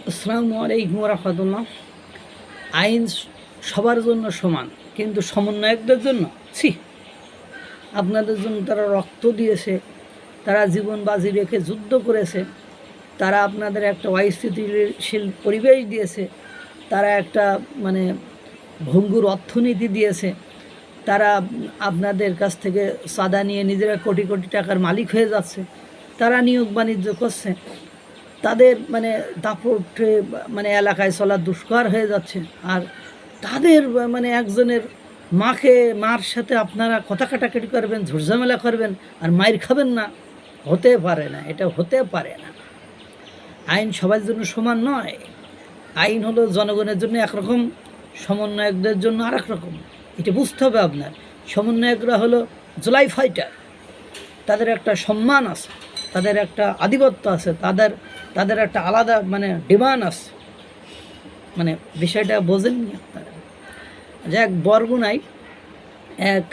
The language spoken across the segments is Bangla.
আসসালামু আলাইকুম রাহমাতুল্লাহ। আইন সবার জন্য সমান, কিন্তু সমন্বয়কদের জন্য আপনাদের জন্য তারা রক্ত দিয়েছে, তারা জীবন বাজি রেখে যুদ্ধ করেছে, তারা আপনাদের একটা অস্থিতিশীল পরিবেশ দিয়েছে, তারা একটা মানে ভঙ্গুর অর্থনীতি দিয়েছে, তারা আপনাদের কাছ থেকে চাঁদা নিয়ে নিজেরা কোটি কোটি টাকার মালিক হয়ে যাচ্ছে, তারা নিয়োগ বাণিজ্য করছে, তাদের দাপটে এলাকায় চলা দুষ্কর হয়ে যাচ্ছে। আর তাদের একজনের মার সাথে আপনারা কথা কাটাকাটি করবেন, ঝুরঝামেলা করবেন আর মাইর খাবেন না, হতে পারে না, এটা হতে পারে না। আইন সবার জন্য সমান নয়। আইন হলো জনগণের জন্য একরকম, সমন্বয়কদের জন্য আর এক রকম। এটা বুঝতে হবে আপনার। সমন্বয়করা হলো জুলাই ফাইটার, তাদের একটা সম্মান আছে, তাদের একটা আধিপত্য আছে, তাদের একটা আলাদা ডিমান্ড আছে। বিষয়টা বোঝেননি আপনারা। যে এক বরগুনায় এক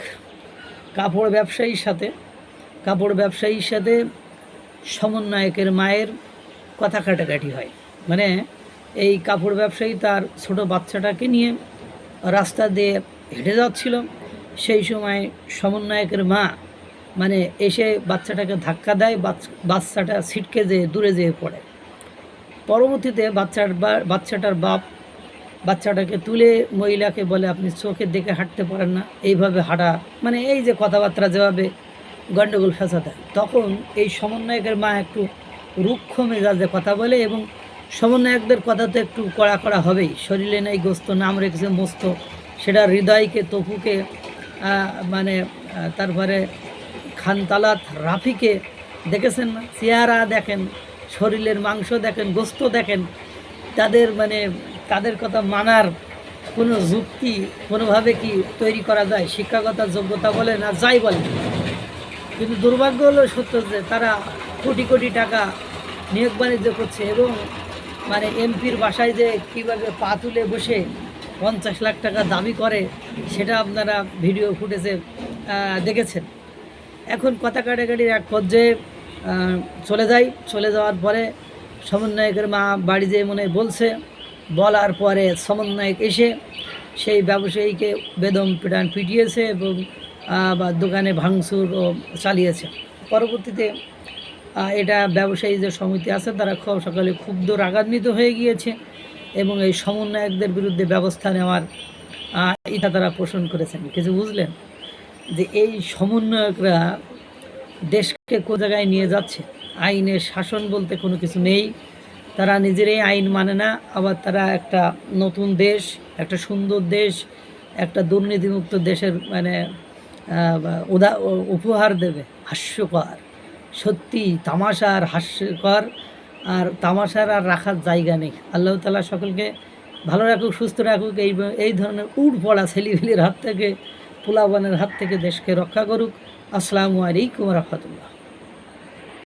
কাপড় ব্যবসায়ীর সাথে সমন্বয়কের মায়ের কথা কাটাকাটি হয়। এই কাপড় ব্যবসায়ী তার ছোট বাচ্চাটাকে নিয়ে রাস্তা দিয়ে হেঁটে যাচ্ছিল। সেই সময় সমন্বয়কের মা এসে বাচ্চাটাকে ধাক্কা দেয়, বাচ্চাটা ছিটকে যেয়ে দূরে যেয়ে পড়ে। পরবর্তীতে বাচ্চাটার বাপ বাচ্চাটাকে তুলে মহিলাকে বলে, আপনি চোখে দেখে হাঁটতে পারেন না, এইভাবে হাঁটা এই যে কথাবার্তা যেভাবে গণ্ডগোল ফেঁসা দেয়। তখন এই সমন্বয়কের মা একটু রুক্ষ মেজাজে কথা বলে, এবং সমন্বয়কদের কথা তো একটু কড়া কড়া হবেই। শরীরে নেই গোস্ত, নাম রেখেছে মস্ত, সেটা হৃদয়কে, তপুকে, তারপরে খানতালাত রাফিকে দেখেছেন না? চেহারা দেখেন, শরীরের মাংস দেখেন, গোস্ত দেখেন। তাদের কথা মানার কোনো যুক্তি কোনোভাবে কি তৈরি করা যায়? শিক্ষাগত যোগ্যতা বলেন আর যাই বলেন, কিন্তু দুর্ভাগ্য হলো সত্য যে তারা কোটি কোটি টাকা নিয়োগ বাণিজ্য করছে, এবং এমপির বাসায় যে কীভাবে পা তুলে বসে 50 লাখ টাকা দাবি করে, সেটা আপনারা ভিডিও ফুটেজে দেখেছেন। এখন কথা কাটাকাটির এক পর্যায়ে চলে যাওয়ার পরে সমন্বয়কের মা বাড়ি যেয়ে বলার পরে সমন্বয়ক এসে সেই ব্যবসায়ীকে বেদম পিটিয়েছে, এবং দোকানে ভাঙচুরও চালিয়েছে। পরবর্তীতে এটা ব্যবসায়ী যে সমিতি আছে তারা সকালে ক্ষুব্ধ রাগান্বিত হয়ে গিয়েছে, এবং এই সমন্বয়কদের বিরুদ্ধে ব্যবস্থা নেওয়ার এটা তারা পোষণ করেছেন। কিছু বুঝলেন যে এই সমন্বয়করা দেশকে কোন জায়গায় নিয়ে যাচ্ছে? আইনের শাসন বলতে কোনো কিছু নেই। তারা নিজেরাই আইন মানে না, আবার তারা একটা নতুন দেশ, একটা সুন্দর দেশ, একটা দুর্নীতিমুক্ত দেশের উপহার দেবে। হাস্যকর, সত্যি তামাশার, হাস্যকর আর তামাশার আর রাখার জায়গা নেই। আল্লাহ তাআলা সকলকে ভালো রাখুক, সুস্থ রাখুক। এই ধরনের উড়-পড়া ছেলেপিলের হাত থেকে, পোলাপানের হাত থেকে দেশকে রক্ষা করুক। আসসালামু আলাইকুম রাহমাতুল্লাহ।